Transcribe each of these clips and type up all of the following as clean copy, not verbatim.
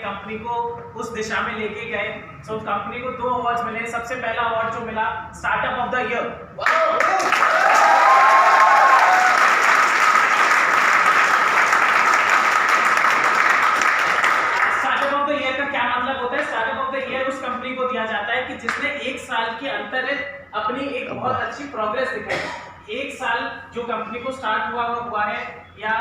Company को उस दिशा में लेके गए। सो कंपनी को 2 अवार्ड्स मिले। सबसे पहला अवार्ड जो मिला startup of the year. Startup of the year का क्या मतलब होता है? स्टार्टअप ऑफ द ईयर उस कंपनी को दिया जाता है कि जिसने 1 साल के अंतर अपनी एक बहुत अच्छी प्रोग्रेस दिखाई। 1 साल जो कंपनी को स्टार्ट हुआ है या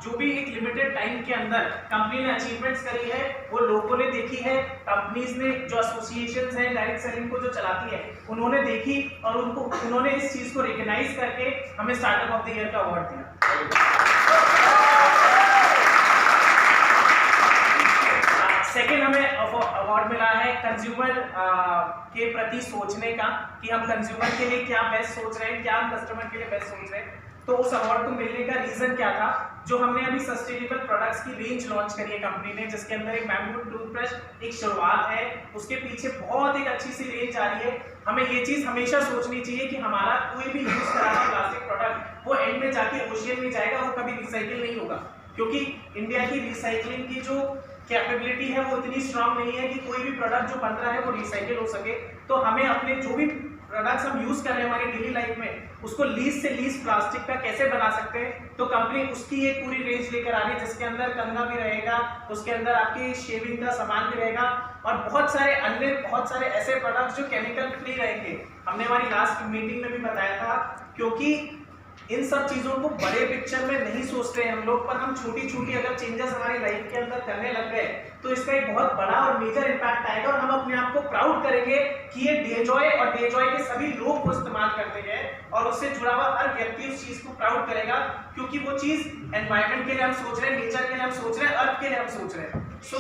जो भी एक लिमिटेड टाइम के अंदर कंपनी ने अचीवमेंट्स करी है वो लोगों ने देखी है। कंपनीज ने जो एसोसिएशंस हैं डायरेक्ट सेलिंग को जो चलाती है उन्होंने देखी और उन्होंने इस चीज को रिकॉग्नाइज करके हमें स्टार्टअप ऑफ द ईयर का अवार्ड दिया। सेकेंड हमें अवार्ड मिला है कंज्यूमर के प्रति सोचने का कि हम कंज्यूमर के लिए क्या बेस्ट सोच रहे हैं, क्या हम कस्टमर के लिए बेस्ट सोच रहे हैं। तो उस अवार्ड को मिलने का रीजन क्या था? जो हमने अभी सस्टेनेबल प्रोडक्ट्स की रेंज लॉन्च करी है कंपनी ने, जिसके अंदर एक बैम्बू टूथब्रश एक शुरुआत है, उसके पीछे बहुत एक अच्छी सी रेंज आ रही है। हमें ये चीज हमेशा सोचनी चाहिए कि हमारा कोई भी यूज करा हुआ प्लास्टिक प्रोडक्ट वो एंड में जाके ओशियन में जाएगा, वो कभी रिसाइकिल नहीं होगा। क्योंकि इंडिया की रिसाइकलिंग की जो कैपेबिलिटी है वो इतनी स्ट्रांग नहीं है कि कोई भी प्रोडक्ट जो बन रहा है वो रिसाइकिल हो सके। तो हमें अपने जो भी प्रोडक्ट्स हम यूज कर रहे हैं हमारी डेली लाइफ में उसको लीस्ट से लीस्ट प्लास्टिक का कैसे बना सकते हैं। तो कंपनी उसकी एक पूरी रेंज लेकर आ रही है जिसके अंदर कंघा भी रहेगा, उसके अंदर आपकी शेविंग का सामान भी रहेगा और बहुत सारे ऐसे प्रोडक्ट्स जो केमिकल फ्री रहेंगे। हमने हमारी लास्ट मीटिंग में भी बताया था, क्योंकि इन सब चीजों को बड़े पिक्चर में नहीं सोचते हैं हम लोग, पर हम छोटी छोटी अगर चेंजेस हमारी लाइफ के अंदर करने लग गए तो इसका एक बहुत बड़ा और मेजर इम्पैक्ट आएगा और हम अपने आप को प्राउड करेंगे कि ये डेजॉय और डेजॉय के सभी लोग को इस्तेमाल करते हैं और उससे जुड़ा हुआ हर व्यक्ति उस चीज को प्राउड करेगा, क्योंकि वो चीज एनवायरमेंट के लिए हम सोच रहे हैं, नेचर के लिए हम सोच रहे हैं, अर्थ के लिए हम सोच रहे हैं। सो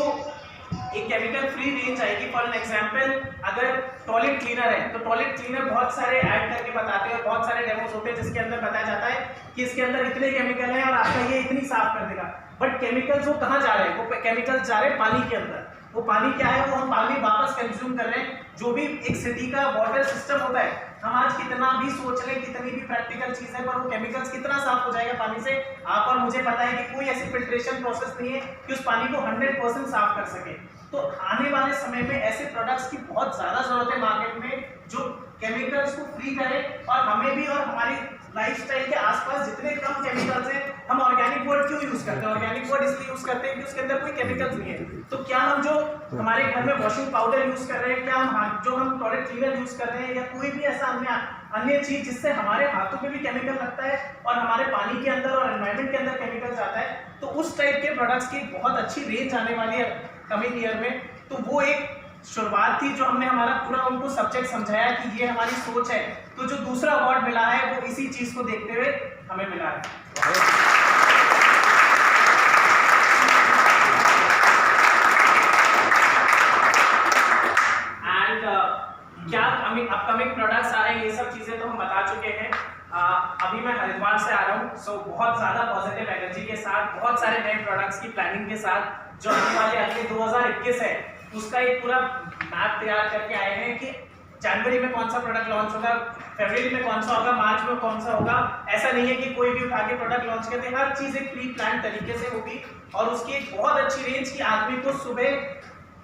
एक केमिकल फ्री रेंज आएगी। फॉर एन एग्जांपल, अगर टॉयलेट क्लीनर है तो टॉयलेट क्लीनर बहुत सारे ऐड करके बताते हैं और बहुत सारे डेमोस होते हैं जिसके अंदर बताया जाता है कि इसके अंदर इतने केमिकल हैं और आपका ये इतनी साफ कर देगा। बट केमिकल्स वो कहाँ जा रहे हैं? वो केमिकल्स जा रहे हैं पानी के अंदर। वो पानी क्या है? वो हम पानी वापस कंज्यूम कर रहे हैं। जो भी एक सिटी का वाटर सिस्टम होता है, हम आज कितना भी सोच लें, कितनी भी प्रैक्टिकल चीज है, पर वो केमिकल्स कितना साफ हो जाएगा पानी से? आप और मुझे पता है कि कोई ऐसी फिल्ट्रेशन प्रोसेस नहीं है कि उस पानी को 100% साफ कर सके। तो आने वाले समय में ऐसे प्रोडक्ट्स की बहुत ज्यादा जरूरत है मार्केट में जो केमिकल्स को फ्री करें और हमें भी और हमारी लाइफस्टाइल के आसपास जितने कम केमिकल्स हैं। हम ऑर्गेनिक वर्ड क्यों यूज करते हैं? ऑर्गेनिक वर्ड इसलिए यूज करते हैं कि उसके अंदर कोई केमिकल्स नहीं है। तो क्या हम जो हमारे घर में वॉशिंग पाउडर यूज कर रहे हैं, क्या हम टॉयलेट क्लीनर यूज कर रहे हैं या कोई भी ऐसा अन्य चीज जिससे हमारे हाथों पे भी केमिकल लगता है और हमारे पानी के अंदर और एनवायरमेंट के अंदर केमिकल जाता है, तो उस टाइप के प्रोडक्ट्स की बहुत अच्छी रेंज आने वाली है कमिंग ईयर में। तो वो एक शुरुआत थी जो हमने हमारा पूरा उनको सब्जेक्ट समझाया कि ये हमारी सोच है। तो जो दूसरा अवार्ड मिला है वो इसी चीज को देखते हुए हमें मिला है। एंड क्या अपकमिंग प्रोडक्ट्स आ रहे हैं, ये सब चीजें तो हम बता चुके हैं। अभी मैं हरिद्वार से आ रहा हूँ, सो बहुत ज्यादा पॉजिटिव एनर्जी के साथ, बहुत सारे नए प्रोडक्ट्स की प्लानिंग के साथ जो आने वाले अगले 2021 है उसका एक पूरा मैप तैयार करके आए हैं कि जनवरी में कौन सा प्रोडक्ट लॉन्च होगा, फरवरी में कौन सा होगा, मार्च में कौन सा होगा। ऐसा नहीं है कि कोई भी उठा के प्रोडक्ट लॉन्च करते हैं, हर चीज एक प्री प्लान तरीके से होगी और उसकी एक बहुत अच्छी रेंज की आदमी को सुबह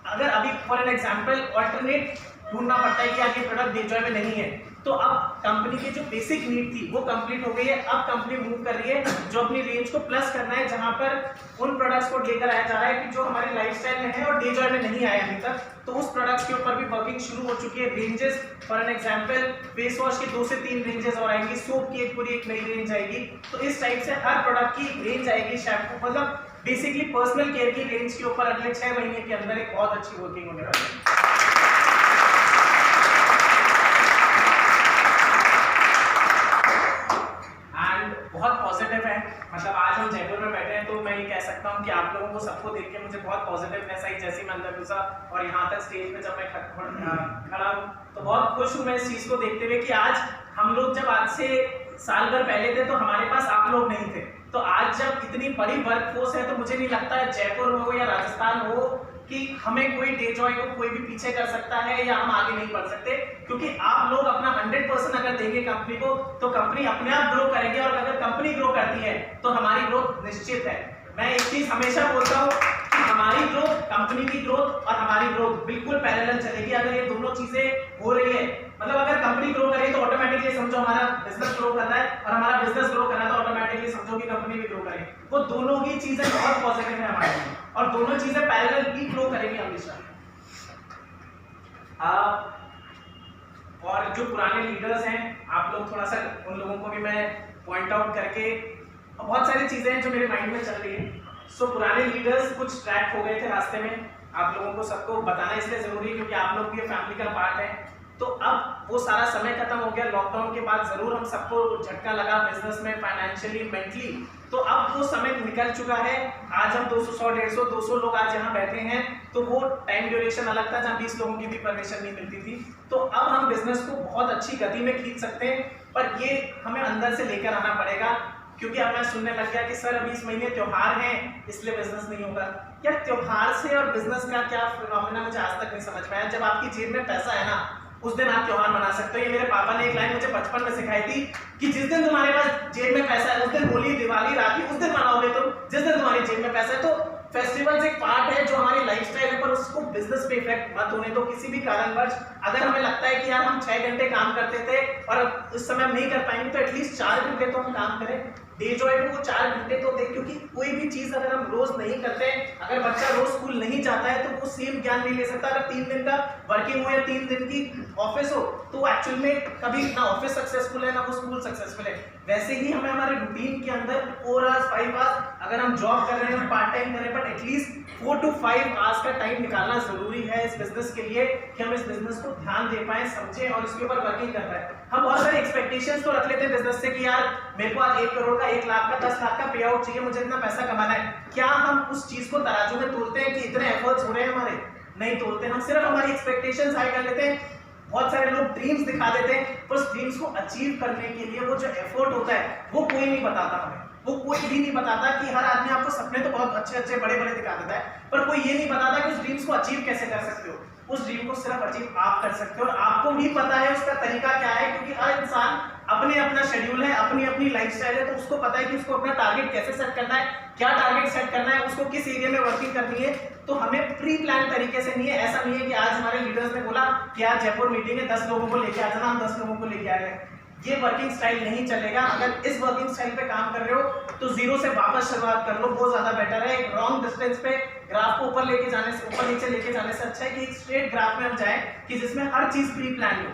अगर अभी फॉर एन एग्जांपल ऑल्टरनेट ढूंढना पड़ता है कि आज ये प्रोडक्ट डेजॉय में नहीं है, तो अब कंपनी की जो बेसिक नीड थी वो कंप्लीट हो गई है। अब कंपनी मूव कर रही है जो अपनी रेंज को प्लस करना है, जहां पर उन प्रोडक्ट्स को लेकर आया जा रहा है कि जो हमारे लाइफस्टाइल में है और डेजॉय में नहीं आया अभी तक। तो उस प्रोडक्ट्स के ऊपर भी वर्किंग शुरू हो चुकी है। Ranges for an example face wash की 2 से 3 रेंजेस और आएंगी, सोप की एक पूरी एक नई रेंज आएगी। तो इस टाइप से हर प्रोडक्ट की रेंज आएगी। शैम्पू मतलब बेसिकली पर्सनल केयर की रेंज के ऊपर अगले 6 महीने के अंदर एक बहुत अच्छी वर्किंग होने वाली है। बहुत पॉजिटिव है, मतलब आज हम जयपुर में बैठे हैं तो मैं ये कह सकता हूँ कि आप लोगों को सबको देख के मुझे बहुत पॉजिटिवनेस आई जैसे मैं अंदर घुसा और यहाँ तक स्टेज पे जब मैं खड़ा हूँ तो बहुत खुश हूँ मैं इस चीज को देखते हुए कि आज हम लोग जब आज से साल भर पहले थे तो हमारे पास आप लोग नहीं थे। तो आज जब इतनी बड़ी वर्कफोर्स है तो मुझे नहीं लगता है जयपुर हो या राजस्थान हो कि हमें कोई डेजॉय को कोई भी पीछे कर सकता है या हम आगे नहीं बढ़ सकते, क्योंकि आप लोग अपना 100% अगर देंगे कंपनी को तो कंपनी अपने आप ग्रो करेगी और अगर कंपनी ग्रो करती है तो हमारी ग्रोथ निश्चित है। मैं एक चीज हमेशा बोलता हूँ कि हमारी ग्रोथ, कंपनी की ग्रोथ और हमारी ग्रोथ बिल्कुल पैरेलल चलेगी अगर ये दोनों चीजें हो रही है। मतलब अगर कंपनी ग्रो करे तो ऑटोमेटिकली समझो हमारा बिजनेस ग्रो कर रहा है, और हमारा बिजनेस ग्रो कर रहा है तो ऑटोमेटिकली समझो कि कंपनी भी ग्रो करे। वो दोनों ही चीजें बहुत पॉजिटिव है हमारे लिए, और दोनों चीजें पैरेलल ही ग्रो करेंगी हमेशा। और जो पुराने लीडर्स हैं, आप लोग थोड़ा सा उन लोगों को भी मैं पॉइंट आउट करके, बहुत सारी चीजें हैं जो मेरे माइंड में चल रही है। सो पुराने लीडर्स कुछ ट्रैक हो गए थे रास्ते में, आप लोगों को सबको बताना इसलिए जरूरी है क्योंकि आप लोग भी फैमिली का पार्ट है। तो अब वो सारा समय खत्म हो गया, लॉकडाउन के बाद जरूर हम सबको झटका लगा बिजनेस में, फाइनेंशियली, मेंटली। तो अब वो समय निकल चुका है। आज हम 200, 100, 150, 200 लोग आज यहाँ बैठे हैं, तो वो टाइम ड्यूरेशन अलग था जहाँ 20 लोगों की भी परमिशन नहीं मिलती थी। तो अब हम बिजनेस को बहुत अच्छी गति में खींच सकते हैं, पर ये हमें अंदर से लेकर आना पड़ेगा। क्योंकि अब मैं सुनने लग गया कि सर अभी इस महीने त्योहार है इसलिए बिजनेस नहीं होगा। यार त्योहार से और बिजनेस का क्या फिनोमेना मुझे आज तक नहीं समझ में आया। जब आपकी जेब में पैसा है ना, उस दिन आप त्योहार मना सकते हो। ये मेरे पापा ने एक लाइन मुझे बचपन में सिखाई थी कि जिस दिन तुम्हारे पास जेब में पैसा है उस दिन होली, दिवाली, राखी उस दिन मनाओगे तुम, जिस दिन तुम्हारी जेब में पैसा है। तो फेस्टिवल्स एक पार्ट है जो हमारी लाइफस्टाइल है, पर उसको बिजनेस पे इफेक्ट मत होने दो किसी भी कारणवश। अगर हमें लगता है कि यार हम 6 घंटे काम करते थे और इस समय हम नहीं कर पाएंगे, तो एटलीस्ट 4 घंटे तो हम काम करें। डे जॉब को 4 घंटे तो दें, क्योंकि कोई भी चीज अगर हम रोज नहीं करते, अगर बच्चा रोज स्कूल नहीं जाता है तो वो सेम ज्ञान नहीं ले सकता। अगर 3 दिन का वर्किंग हो या 3 दिन की ऑफिस हो, तो एक्चुअल में कभी ना ऑफिस सक्सेसफुल है ना वो स्कूल सक्सेसफुल है। वैसे ही हमें हमारे रूटीन के अंदर 4 आवर्स 5 आवर्स अगर हम जॉब कर रहे हैं, पार्ट टाइम कर रहे हैं, बट एटलीस्ट 4 to 5 आवर्स का टाइम निकालना जरूरी है इस बिजनेस के लिए कि हम इस बिजनेस को ध्यान दे पाए, समझें और इसके ऊपर वर्किंग कर पाए। हम बहुत सारे एक्सपेक्टेशंस तो रख लेते हैं बिजनेस से कि यार मेरे को आज 1 करोड़ का, 1 लाख का, 10 लाख का पे आउट चाहिए, मुझे इतना पैसा कमाना है। क्या हम उस चीज को तराजू में तोलते हैं कि इतने एफर्ट्स हो रहे हैं हमारे? नहीं तोलते। हम सिर्फ हमारी एक्सपेक्टेशंस हाई कर लेते हैं। बहुत सारे लोग ड्रीम्स दिखा देते हैं, पर उस ड्रीम्स को अचीव करने के लिए वो जो एफर्ट होता है वो कोई नहीं बताता हमें। वो कोई भी नहीं बताता कि हर आदमी आपको सपने तो बहुत अच्छे अच्छे बड़े बड़े दिखा देता है, पर कोई ये नहीं बताता कि उस ड्रीम्स को अचीव कैसे कर सकते हो। उस ड्रीम को सिर्फ अचीव आप कर सकते हो, और आपको भी पता है उसका तरीका क्या है, क्योंकि हर इंसान अपने अपना शेड्यूल है, अपनी अपनी लाइफस्टाइल है। तो उसको पता है कि उसको अपना टारगेट कैसे सेट करना है, क्या टारगेट सेट करना है, उसको किस एरिया में वर्किंग करनी है। तो हमें प्री प्लान तरीके से नहीं है। ऐसा नहीं है कि आज हमारे लीडर्स ने बोला कि आज जयपुर मीटिंग है, 10 लोगों को लेके आ जाना, हम 10 लोगों को लेके आ गए। ये वर्किंग स्टाइल नहीं चलेगा। अगर इस वर्किंग स्टाइल पे काम कर रहे हो तो जीरो से वापस शुरुआत कर लो, बहुत ज्यादा बेटर है। एक रॉन्ग डिस्टेंस पे ग्राफ को ऊपर लेके जाने से, ऊपर नीचे लेके जाने से अच्छा है कि एक स्ट्रेट ग्राफ में हम जाएं कि जिसमें हर चीज प्री प्लान हो।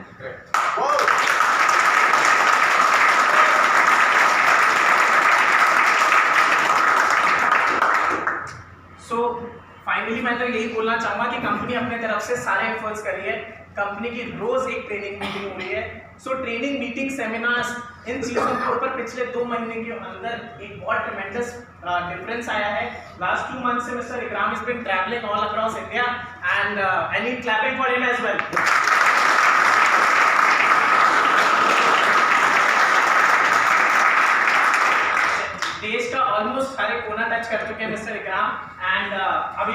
सो फाइनली मैं तो यही बोलना चाहूंगा कि कंपनी अपने तरफ से सारे एफर्ट्स करी है। कंपनी की रोज एक ट्रेनिंग मीटिंग हो रही है। सो ट्रेनिंग मीटिंग, सेमिनार्स, इन चीजों के ऊपर पिछले 2 महीने के अंदर एक बहुत ट्रेमेंडस डिफरेंस आया है। लास्ट 2 मंथ्स से mister Ikram has been traveling all across India and I need clapping for him as well. देश का ऑलमोस्ट हर एक कोना टच कर चुके हैं मिस्टर इकराम। एंड अभी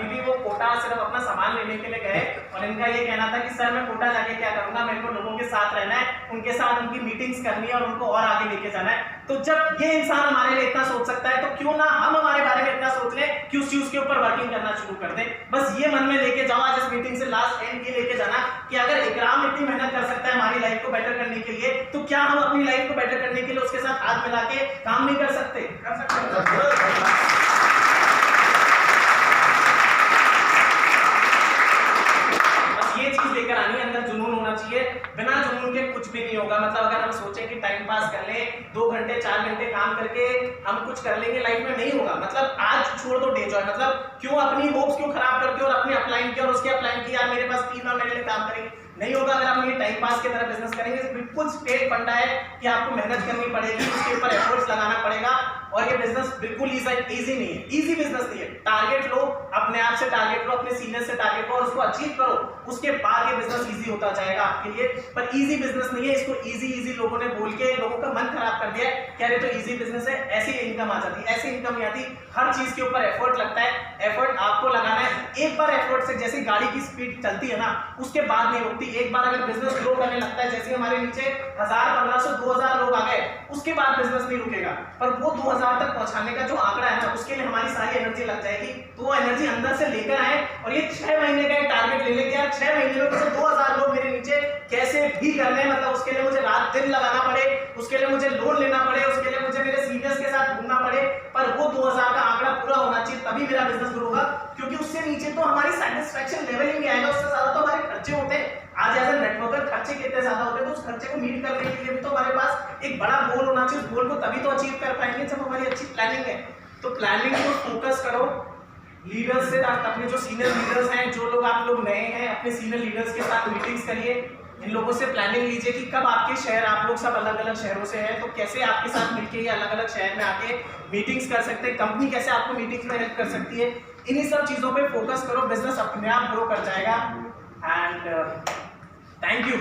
भी वो कोटा सिर्फ अपना सामान लेने के लिए गए, और इनका ये कहना था कि सर मैं कोटा जाके क्या करूंगा, मेरे को लोगों के साथ रहना है, उनके साथ उनकी मीटिंग्स करनी है और उनको और आगे लेके जाना है। तो जब ये इंसान हमारे लिए इतना सोच सकता है, तो क्यों ना हम हमारे बारे में इतना सोच लें कि उस चीज के ऊपर वर्किंग करना शुरू कर दें। बस ये मन में लेके जाओ आज इस मीटिंग से, लास्ट एंड ये लेके जाना कि अगर इकराम इतनी मेहनत कर सकता है हमारी लाइफ को बेटर करने के लिए, तो क्या हम अपनी लाइफ को बेटर करने के लिए उसके साथ हाथ मिला के काम नहीं कर सकते? कर सकते। ये चीज लेकर आनी है, अंदर जुनून होना चाहिए। बिना जुनून के कुछ भी नहीं होगा। मतलब अगर हम सोचें कि टाइम पास कर ले, 2 घंटे 4 घंटे काम करके हम कुछ कर लेंगे लाइफ में, नहीं होगा। मतलब आज छोड़ दो डे जॉब। मतलब क्यों अपनी होप्स क्यों खराब करते हो और अपने अपलाइन किया और उसके अपलाइन किया, मेरे पास टीम है मेरे लिए काम करेंगे, नहीं होगा। अगर आप ये टाइम पास की तरह बिजनेस करेंगे, बिल्कुल स्ट्रेट फंडा है कि आपको मेहनत करनी पड़ेगी, उसके ऊपर एफर्ट्स लगाना पड़ेगा, और ये बिजनेस बिल्कुल इजी नहीं है। इजी बिजनेस नहीं है। टारगेट लो, अपने आप से टारगेट लो, अपने सीनियर से टारगेट लो और उसको अचीव करो, उसके बाद ये बिजनेस इजी होता जाएगा आपके लिए। पर इजी बिजनेस नहीं है। इसको इजी लोगों ने बोल के लोगों का मन खराब कर दिया है। कह रहे तो इजी बिजनेस है, ऐसी इनकम आ जाती है, ऐसी इनकम नहीं आती। हर चीज के ऊपर एफर्ट लगता है, एफर्ट आपको लगाना है। एक बार एफर्ट से, जैसे गाड़ी की स्पीड चलती है ना, उसके बाद नहीं रुकती। एक बार अगर बिजनेस ग्रो करने लगता है, जैसे हमारे नीचे 1000, 1500, 2000 लोग आ गए, उसके बाद बिजनेस नहीं रुकेगा। पर वो 2000 2000 तक पहुंचाने का जो आंकड़ा है ना, उसके लिए हमारी सारी एनर्जी लग जाएगी। तो वो एनर्जी अंदर से लेकर आए और ये 6 महीने का एक टारगेट ले लेके यार 6 महीने में मुझे 2000 लोग मेरे नीचे कैसे भी करने हैं, मतलब उसके लिए मुझे रात दिन लगाना पड़े, उसके लिए मुझे लोन लेना पड़े, उसके लिए मुझे मेरे सीनियर्स के साथ घूमना पड़े, पर वो 2000 का आंकड़ा पूरा होना चाहिए, तभी मेरा बिजनेस ग्रो होगा। क्योंकि उससे नीचे तो हमारी सेटिस्फेक्शन लेवल ही नहीं आएगा, उससे ज्यादा तो हमारे खर्चे होते हैं। आज एज ए नेटवर्कर खर्चे कितने ज्यादा होते हैं, तो उस खर्चे को मीट करने के लिए भी तो हमारे पास एक बड़ा गोल होना चाहिए। उस गोल को तभी तो अचीव कर पाएंगे जब हमारी अच्छी प्लानिंग है। तो प्लानिंग को फोकस करो, लीडर्स से, अपने जो सीनियर लीडर्स हैं, जो लोग आप लोग नए हैं, अपने सीनियर लीडर्स के साथ मीटिंग्स करिए, इन लोगों से प्लानिंग लीजिए कि कब आपके शहर, आप लोग सब अलग अलग शहरों से हैं, तो कैसे आपके साथ मिलकर ये अलग अलग शहर में आके मीटिंग्स कर सकते हैं, कंपनी कैसे आपको मीटिंग्स में हेल्प कर सकती है। इन्हीं सब चीज़ों पे फोकस करो, बिजनेस अपने आप ग्रो कर जाएगा। And thank you.